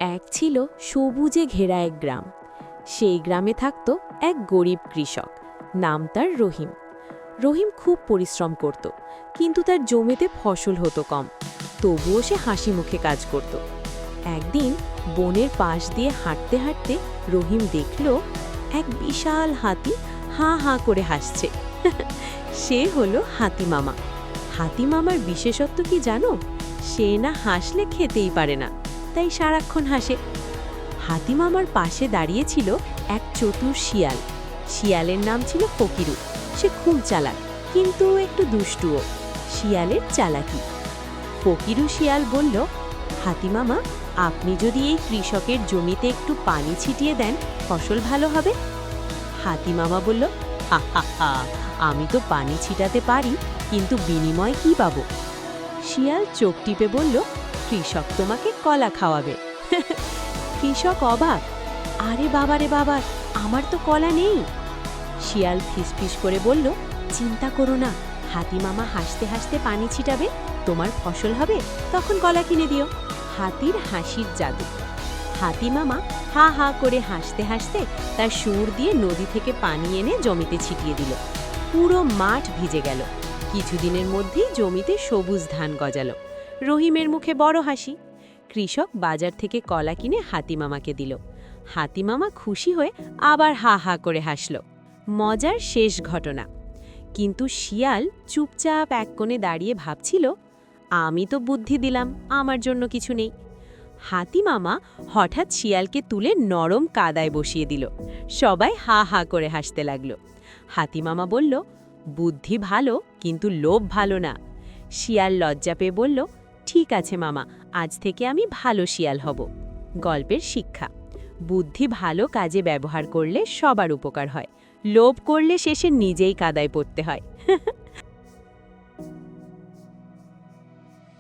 এক ছিল সবুজে ঘেরা এক গ্রাম। সেই গ্রামে থাকত এক গরিব কৃষক, নাম তার রহিম। রহিম খুব পরিশ্রম করত, কিন্তু তার জমিতে ফসল হতো কম। তবুও সে হাসি মুখে কাজ করত। একদিন বনের পাশ দিয়ে হাঁটতে হাঁটতে রহিম দেখল এক বিশাল হাতি হাঁ হাঁ করে হাসছে। সে হলো হাতিমামা। হাতিমামার বিশেষত্ব কি জানো? সে না হাসলে খেতেই পারে না, তাই সারাক্ষণ হাসে। হাতিমামার পাশে দাঁড়িয়েছিল এক চতুর শিয়াল। শিয়ালের নাম ছিল ফকিরু। সে খুব চালাক, কিন্তু একটু দুষ্টুও। শিয়ালের চালাকি। ফকিরু শিয়াল বলল, হাতিমামা, আপনি যদি এই কৃষকের জমিতে একটু পানি ছিটিয়ে দেন, ফসল ভালো হবে। হাতিমামা বলল, হা হা হা, আমি তো পানি ছিটাতে পারি, কিন্তু বিনিময় কি পাবো? শিয়াল চোখ টিপে বলল, কৃষক তোমাকে কলা খাওয়াবে। কৃষক অবাক, আরে বাবা রে বাবা, আমার তো কলা নেই। শিয়াল ফিসফিস করে বলল, চিন্তা করো না, হাতিমামা হাসতে হাসতে পানি ছিটাবে, তোমার ফসল হবে, তখন কলা কিনে দিও। হাতির হাসির জাদু। হাতিমামা হা হা করে হাসতে হাসতে তার সুর দিয়ে নদী থেকে পানি এনে জমিতে ছিটিয়ে দিল। পুরো মাঠ ভিজে গেল। কিছুদিনের মধ্যেই জমিতে সবুজ ধান গজালো। রহিমের মুখে বড় হাসি। কৃষক বাজার থেকে কলা কিনে হাতিমামাকে দিল। হাতিমামা খুশি হয়ে আবার হা হা করে হাসল। মজার শেষ ঘটনা। কিন্তু শিয়াল চুপচাপ এক কোণে দাঁড়িয়ে ভাবছিল, আমি তো বুদ্ধি দিলাম, আমার জন্য কিছু নেই। হাতিমামা হঠাৎ শিয়ালকে তুলে নরম কাদায় বসিয়ে দিল। সবাই হা হা করে হাসতে লাগলো। হাতিমামা বলল, বুদ্ধি ভালো, কিন্তু লোভ ভালো না। শিয়াল লজ্জা পেয়ে বলল, ঠিক আছে মামা, আজ থেকে আমি ভালো শিয়াল হব। গল্পের শিক্ষা: বুদ্ধি ভালো কাজে ব্যবহার করলে সবার উপকার হয়, লোভ করলে শেষে নিজেই কাদায় পড়তে হয়।